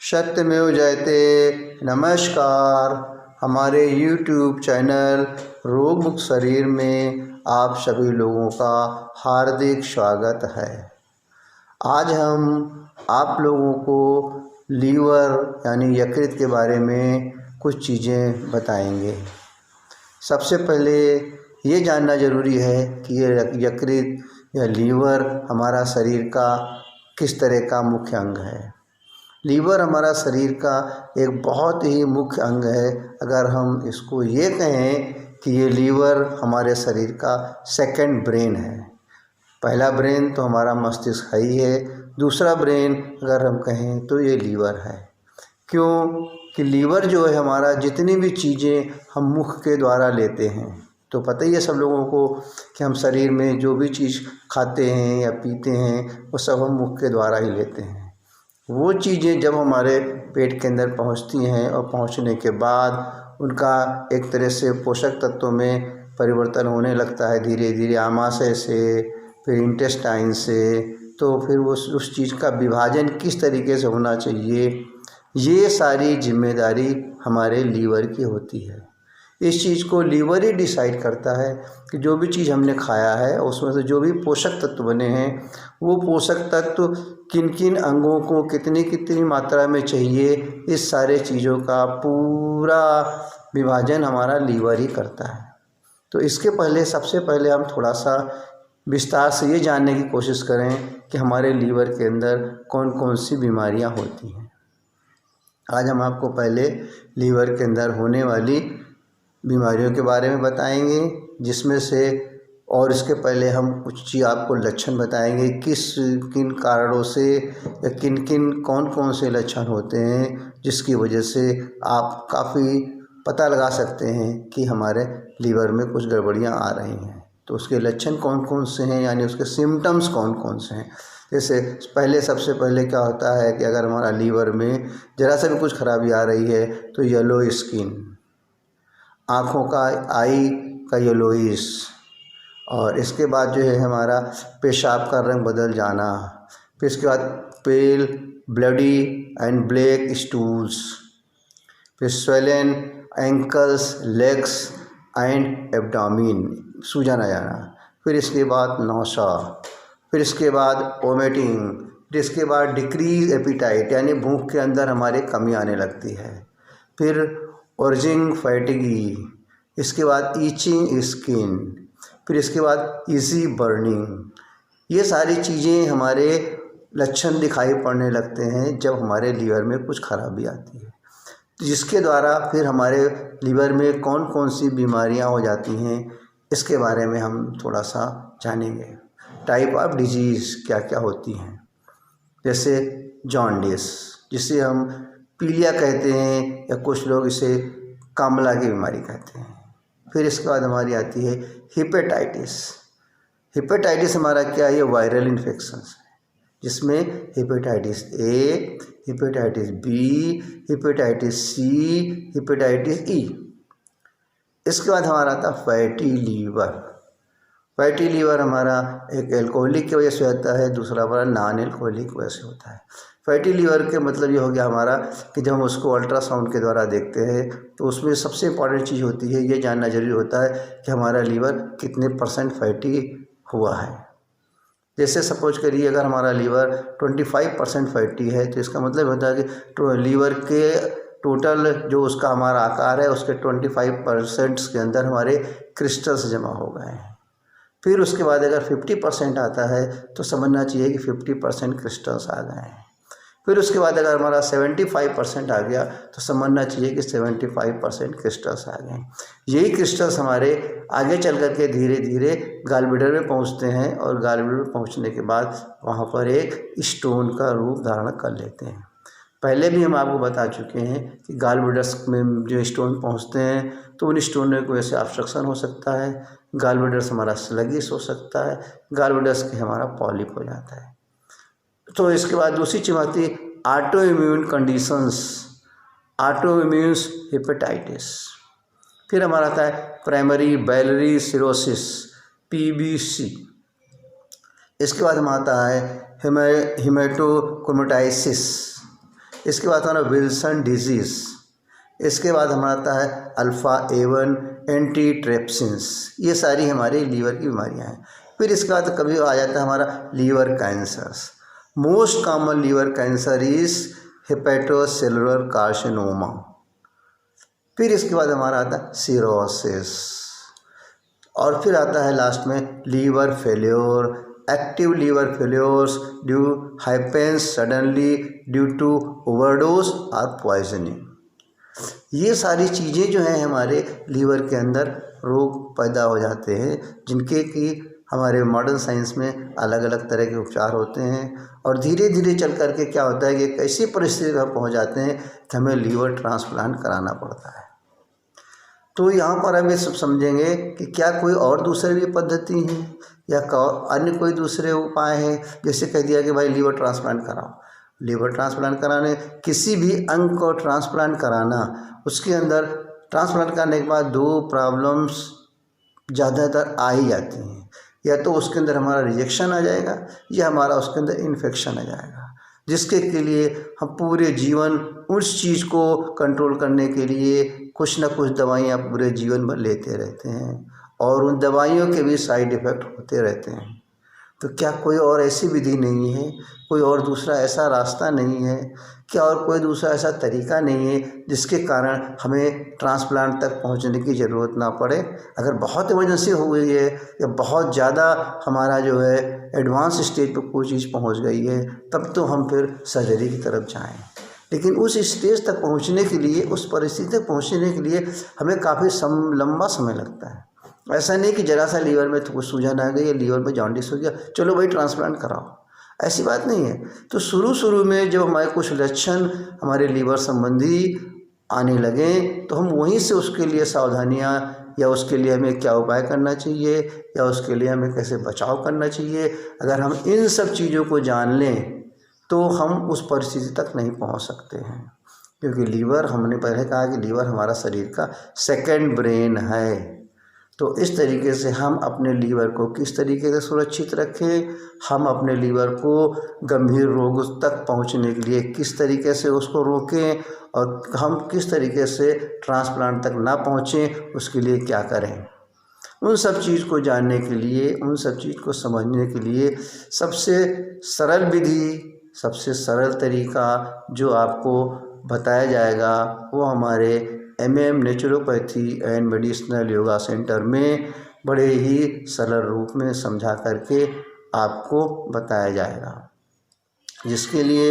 सत्यमेव जयते। नमस्कार, हमारे YouTube चैनल रोग मुक्त शरीर में आप सभी लोगों का हार्दिक स्वागत है। आज हम आप लोगों को लीवर यानी यकृत के बारे में कुछ चीज़ें बताएंगे। सबसे पहले ये जानना ज़रूरी है कि ये यकृत या लीवर हमारा शरीर का किस तरह का मुख्य अंग है। लीवर हमारा शरीर का एक बहुत ही मुख्य अंग है। अगर हम इसको ये कहें कि ये लीवर हमारे शरीर का सेकंड ब्रेन है। पहला ब्रेन तो हमारा मस्तिष्क है ही है, दूसरा ब्रेन अगर हम कहें तो ये लीवर है। क्यों कि लीवर जो है हमारा जितनी भी चीज़ें हम मुख के द्वारा लेते हैं, तो पता ही है सब लोगों को कि हम शरीर में जो भी चीज़ खाते हैं या पीते हैं वो सब हम मुख के द्वारा ही लेते हैं। वो चीज़ें जब हमारे पेट के अंदर पहुंचती हैं और पहुंचने के बाद उनका एक तरह से पोषक तत्वों में परिवर्तन होने लगता है धीरे धीरे, आमाशय से, फिर इंटेस्टाइन से, तो फिर उस चीज़ का विभाजन किस तरीके से होना चाहिए, ये सारी जिम्मेदारी हमारे लीवर की होती है। इस चीज़ को लीवर ही डिसाइड करता है कि जो भी चीज़ हमने खाया है उसमें से जो भी पोषक तत्व बने हैं वो पोषक तत्व किन किन अंगों को कितनी कितनी मात्रा में चाहिए, इस सारे चीज़ों का पूरा विभाजन हमारा लीवर ही करता है। तो इसके पहले सबसे पहले हम थोड़ा सा विस्तार से ये जानने की कोशिश करें कि हमारे लीवर के अंदर कौन कौन सी बीमारियां होती हैं। आज हम आपको पहले लीवर के अंदर होने वाली बीमारियों के बारे में बताएंगे, जिसमें से और इसके पहले हम कुछ चीज़ आपको लक्षण बताएंगे किन कारणों से या किन कौन कौन से लक्षण होते हैं जिसकी वजह से आप काफ़ी पता लगा सकते हैं कि हमारे लीवर में कुछ गड़बड़ियाँ आ रही हैं। तो उसके लक्षण कौन कौन से हैं, यानी उसके सिम्टम्स कौन कौन से हैं। जैसे सबसे पहले क्या होता है कि अगर हमारा लीवर में ज़रा सा भी कुछ खराबी आ रही है तो येलो स्किन, आँखों का आई का येलोइश, और इसके बाद जो है हमारा पेशाब का रंग बदल जाना, फिर इसके बाद पेल ब्लडी एंड ब्लैक स्टूल्स, फिर swollen ankles legs and abdomen, सूजन आ जाना, फिर इसके बाद नौशा, फिर इसके बाद वोमिटिंग, फिर इसके बाद डिक्रीज एपिटाइट यानी भूख के अंदर हमारे कमी आने लगती है, फिर ऑर्जिंग फैटिगी, इसके बाद ईचिंग स्किन, फिर इसके बाद इजी बर्निंग। ये सारी चीज़ें हमारे लक्षण दिखाई पड़ने लगते हैं जब हमारे लीवर में कुछ खराबी आती है, जिसके द्वारा फिर हमारे लीवर में कौन कौन सी बीमारियां हो जाती हैं इसके बारे में हम थोड़ा सा जानेंगे। टाइप ऑफ डिजीज़ क्या क्या होती हैं, जैसे जॉन्डिस जिसे हम पीलिया कहते हैं या कुछ लोग इसे कामला की बीमारी कहते हैं। फिर इसके बाद हमारी आती है हिपेटाइटिस। हिपेटाइटिस हमारा क्या है, ये वायरल इन्फेक्शंस है, जिसमें hepatitis A, hepatitis B, hepatitis C, hepatitis E. इसके बाद हमारा आता है फैटी लीवर। फैटी लीवर हमारा एक एल्कोहलिक की वजह से होता है, दूसरा हमारा नॉन एल्कोहलिक की वजह से होता है। फैटी लीवर के मतलब ये हो गया हमारा कि जब हम उसको अल्ट्रासाउंड के द्वारा देखते हैं तो उसमें सबसे इम्पॉर्टेंट चीज़ होती है, ये जानना जरूरी होता है कि हमारा लीवर कितने % फैटी हुआ है। जैसे सपोज करिए अगर हमारा लीवर 25% फैटी है तो इसका मतलब होता है कि लीवर के टोटल जो उसका हमारा आकार है उसके 25% के अंदर हमारे क्रिस्टल्स जमा हो गए हैं। फिर उसके बाद अगर 50% आता है तो समझना चाहिए कि 50% क्रिस्टल्स आ गए हैं। फिर उसके बाद अगर हमारा 75% आ गया तो समझना चाहिए कि 75% क्रिस्टल्स आ गए। यही क्रिस्टल्स हमारे आगे चल कर के धीरे धीरे गॉल ब्लैडर में पहुंचते हैं और गॉल ब्लैडर में पहुंचने के बाद वहां पर एक स्टोन का रूप धारण कर लेते हैं। पहले भी हम आपको बता चुके हैं कि गॉल ब्लैडर में जो स्टोन पहुँचते हैं तो उन स्टोन की वजह से ऑब्स्ट्रक्शन हो सकता है, गॉल ब्लैडर हमारा स्लगिश हो सकता है, गॉल ब्लैडर के हमारा पॉलिप हो जाता है। तो इसके बाद दूसरी चीज़ आती है auto immune conditions, auto immune hepatitis. फिर हमारा आता है प्राइमरी बाइलरी सिरोसिस PBC। इसके बाद हमारा आता है हेमेटोक्रोमेटाइसिस। इसके बाद हमारा विल्सन डिजीज़, इसके बाद हमारा आता है अल्फ़ा A1 एंटीट्रिप्सिन्स, ये सारी हमारी लीवर की बीमारियां हैं। फिर इसके बाद कभी आ जाता है हमारा liver cancers. Most common liver cancer is hepatocellular carcinoma. फिर इसके बाद हमारा आता है सिरोसिस, और फिर आता है लास्ट में liver failure. Active liver failures due happens suddenly due to overdose और पॉइजनिंग। ये सारी चीज़ें जो हैं हमारे लीवर के अंदर रोग पैदा हो जाते हैं, जिनके कि हमारे मॉडर्न साइंस में अलग अलग तरह के उपचार होते हैं। और धीरे धीरे चल कर के क्या होता है कि एक ऐसी परिस्थिति में पहुँच जाते हैं कि हमें लीवर ट्रांसप्लांट कराना पड़ता है। तो यहाँ पर हम ये सब समझेंगे कि क्या कोई और दूसरी भी पद्धति है या अन्य कोई दूसरे उपाय हैं। जैसे कह दिया कि भाई लीवर ट्रांसप्लांट कराओ, लीवर ट्रांसप्लांट कराने, किसी भी अंग को ट्रांसप्लांट कराना, उसके अंदर ट्रांसप्लांट करने के बाद दो प्रॉब्लम्स ज़्यादातर आ ही जाती हैं। या तो उसके अंदर हमारा रिजेक्शन आ जाएगा या हमारा उसके अंदर इन्फेक्शन आ जाएगा, जिसके के लिए हम पूरे जीवन उस चीज़ को कंट्रोल करने के लिए कुछ ना कुछ दवाइयाँ पूरे जीवन भर लेते रहते हैं, और उन दवाइयों के भी साइड इफ़ेक्ट होते रहते हैं। तो क्या कोई और ऐसी विधि नहीं है, कोई और दूसरा ऐसा रास्ता नहीं है, क्या और कोई दूसरा ऐसा तरीका नहीं है जिसके कारण हमें ट्रांसप्लांट तक पहुंचने की ज़रूरत ना पड़े? अगर बहुत इमरजेंसी हो गई है या बहुत ज़्यादा हमारा जो है एडवांस स्टेज पर कोई चीज़ पहुंच गई है, तब तो हम फिर सर्जरी की तरफ जाएं। लेकिन उस स्टेज तक पहुंचने के लिए, उस परिस्थिति तक पहुंचने के लिए हमें काफ़ी लंबा समय लगता है। ऐसा नहीं कि जरा सा लीवर में कुछ सूजन आ गई या लीवर में जॉन्डिस हो गया, चलो भाई ट्रांसप्लांट कराओ, ऐसी बात नहीं है। तो शुरू में जब हमारे कुछ लक्षण हमारे लीवर संबंधी आने लगें, तो हम वहीं से उसके लिए सावधानियाँ या उसके लिए हमें क्या उपाय करना चाहिए या उसके लिए हमें कैसे बचाव करना चाहिए, अगर हम इन सब चीज़ों को जान लें तो हम उस परिस्थिति तक नहीं पहुंच सकते हैं। क्योंकि लीवर, हमने पहले कहा कि लीवर हमारा शरीर का सेकंड ब्रेन है। तो इस तरीके से हम अपने लीवर को किस तरीके से सुरक्षित रखें, हम अपने लीवर को गंभीर रोग तक पहुंचने के लिए किस तरीके से उसको रोकें, और हम किस तरीके से ट्रांसप्लांट तक ना पहुंचें, उसके लिए क्या करें। उन सब चीज़ को जानने के लिए, उन सब चीज़ को समझने के लिए सबसे सरल विधि, सबसे सरल तरीका जो आपको बताया जाएगा वो हमारे MM naturopathy and medicinal yoga centre में बड़े ही सरल रूप में समझा करके आपको बताया जाएगा, जिसके लिए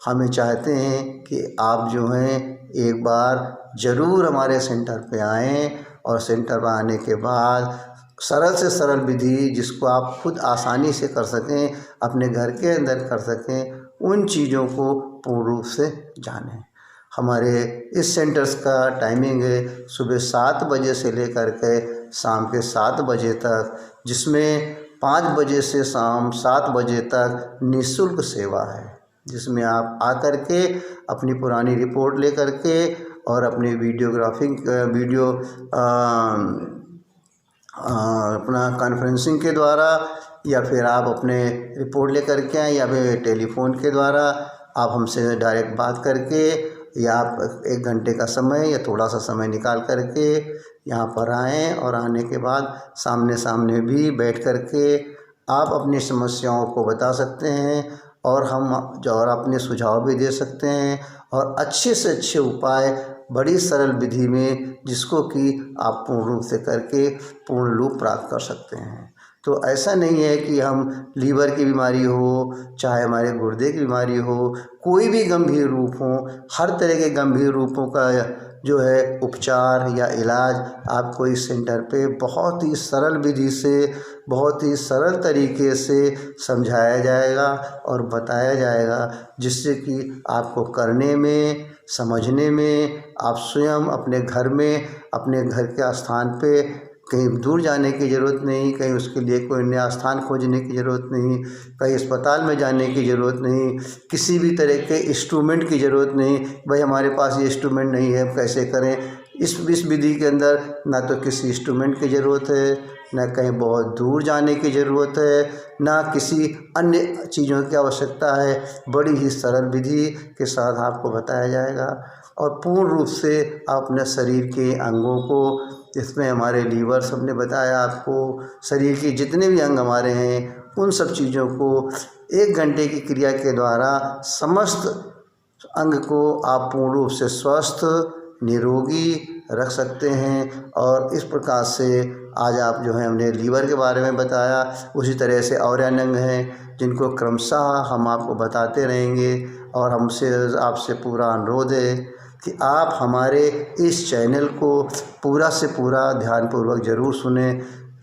हमें चाहते हैं कि आप जो हैं एक बार ज़रूर हमारे सेंटर पे आएँ, और सेंटर पर आने के बाद सरल से सरल विधि जिसको आप खुद आसानी से कर सकें, अपने घर के अंदर कर सकें, उन चीज़ों को पूर्ण रूप से जानें। हमारे इस सेंटर्स का टाइमिंग है सुबह 7 बजे से लेकर के शाम के 7 बजे तक, जिसमें 5 बजे से शाम 7 बजे तक निःशुल्क सेवा है, जिसमें आप आकर के अपनी पुरानी रिपोर्ट ले करके और अपनी वीडियो अपना कॉन्फ्रेंसिंग के द्वारा, या फिर आप अपने रिपोर्ट लेकर के आएँ, या फिर टेलीफोन के द्वारा आप हमसे डायरेक्ट बात करके, या आप 1 घंटे का समय या थोड़ा सा समय निकाल करके यहाँ पर आएँ, और आने के बाद सामने सामने भी बैठ कर के आप अपनी समस्याओं को बता सकते हैं, और हम और अपने सुझाव भी दे सकते हैं, और अच्छे से अच्छे उपाय बड़ी सरल विधि में, जिसको कि आप पूर्ण रूप से करके पूर्ण रूप प्राप्त कर सकते हैं। तो ऐसा नहीं है कि हम लीवर की बीमारी हो, चाहे हमारे गुर्दे की बीमारी हो, कोई भी गंभीर रूप हो, हर तरह के गंभीर रूपों का जो है उपचार या इलाज आपको इस सेंटर पे बहुत ही सरल विधि से, बहुत ही सरल तरीके से समझाया जाएगा और बताया जाएगा, जिससे कि आपको करने में, समझने में, आप स्वयं अपने घर में, अपने घर के स्थान पे कहीं दूर जाने की ज़रूरत नहीं, कहीं उसके लिए कोई नया स्थान खोजने की ज़रूरत नहीं, कहीं अस्पताल में जाने की ज़रूरत नहीं, किसी भी तरह के इंस्ट्रूमेंट की ज़रूरत नहीं, भाई हमारे पास ये इंस्ट्रूमेंट नहीं है, कैसे करें। इस विधि के अंदर ना तो किसी इंस्ट्रूमेंट की ज़रूरत है, ना कहीं बहुत दूर जाने की ज़रूरत है, ना किसी अन्य चीज़ों की आवश्यकता है। बड़ी ही सरल विधि के साथ आपको बताया जाएगा और पूर्ण रूप से आप अपने शरीर के अंगों को, इसमें हमारे लीवर सबने बताया आपको, शरीर के जितने भी अंग हमारे हैं उन सब चीज़ों को 1 घंटे की क्रिया के द्वारा समस्त अंग को आप पूर्ण रूप से स्वस्थ निरोगी रख सकते हैं। और इस प्रकार से आज आप जो है हमने लीवर के बारे में बताया, उसी तरह से और अन्य अंग हैं जिनको क्रमशः हम आपको बताते रहेंगे। और हमसे आपसे पूरा अनुरोध है कि आप हमारे इस चैनल को पूरा से पूरा ध्यानपूर्वक ज़रूर सुने,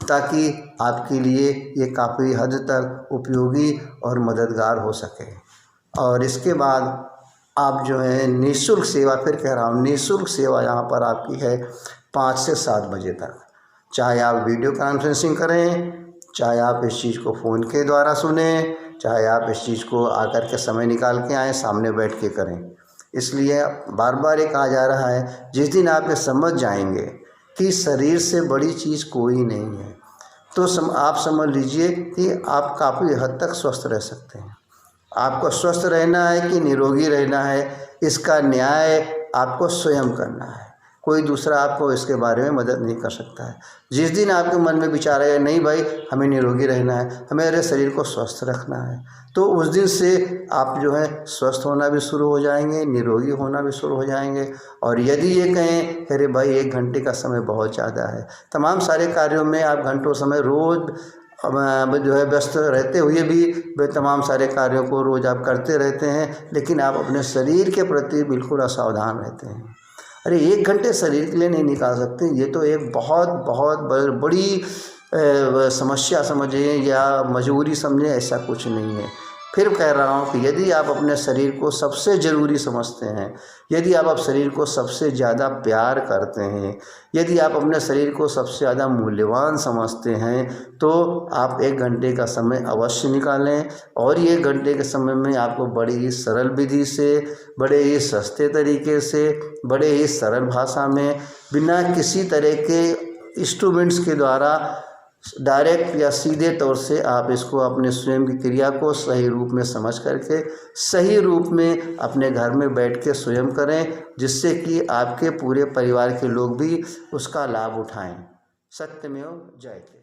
ताकि आपके लिए ये काफ़ी हद तक उपयोगी और मददगार हो सके। और इसके बाद आप जो है निःशुल्क सेवा, फिर कह रहा हूँ निःशुल्क सेवा यहाँ पर आपकी है 5 से 7 बजे तक। चाहे आप वीडियो कॉन्फ्रेंसिंग करें, चाहे आप इस चीज़ को फ़ोन के द्वारा सुने, चाहे आप इस चीज़ को आकर के समय निकाल के आएँ, सामने बैठ के करें। इसलिए बार बार ये कहा जा रहा है, जिस दिन आप ये समझ जाएंगे कि शरीर से बड़ी चीज़ कोई नहीं है, तो आप समझ लीजिए कि आप काफ़ी हद तक स्वस्थ रह सकते हैं। आपको स्वस्थ रहना है कि निरोगी रहना है, इसका न्याय आपको स्वयं करना है। कोई दूसरा आपको इसके बारे में मदद नहीं कर सकता है। जिस दिन आपके मन में विचार आएगा नहीं भाई हमें निरोगी रहना है, हमें अरे शरीर को स्वस्थ रखना है, तो उस दिन से आप जो है स्वस्थ होना भी शुरू हो जाएंगे, निरोगी होना भी शुरू हो जाएंगे। और यदि ये कहें अरे भाई 1 घंटे का समय बहुत ज़्यादा है, तमाम सारे कार्यों में आप घंटों समय रोज़ जो है व्यस्त रहते हुए भी वे तमाम सारे कार्यों को रोज़ आप करते रहते हैं, लेकिन आप अपने शरीर के प्रति बिल्कुल असावधान रहते हैं। अरे 1 घंटे शरीर के लिए नहीं निकाल सकते, ये तो एक बहुत बहुत बड़ी समस्या समझिए या मजबूरी समझें, ऐसा कुछ नहीं है। फिर कह रहा हूँ कि यदि आप अपने शरीर को सबसे ज़रूरी समझते हैं, यदि आप शरीर को सबसे ज़्यादा प्यार करते हैं, यदि आप अपने शरीर को सबसे ज़्यादा मूल्यवान समझते हैं, तो आप 1 घंटे का समय अवश्य निकालें। और ये 1 घंटे के समय में आपको बड़ी ही सरल विधि से, बड़े ही सस्ते तरीके से, बड़े ही सरल भाषा में, बिना किसी तरह के इंस्ट्रूमेंट्स के द्वारा डायरेक्ट या सीधे तौर से आप इसको अपने स्वयं की क्रिया को सही रूप में समझ करके सही रूप में अपने घर में बैठ के स्वयं करें, जिससे कि आपके पूरे परिवार के लोग भी उसका लाभ उठाएं। सत्यमेव जयते।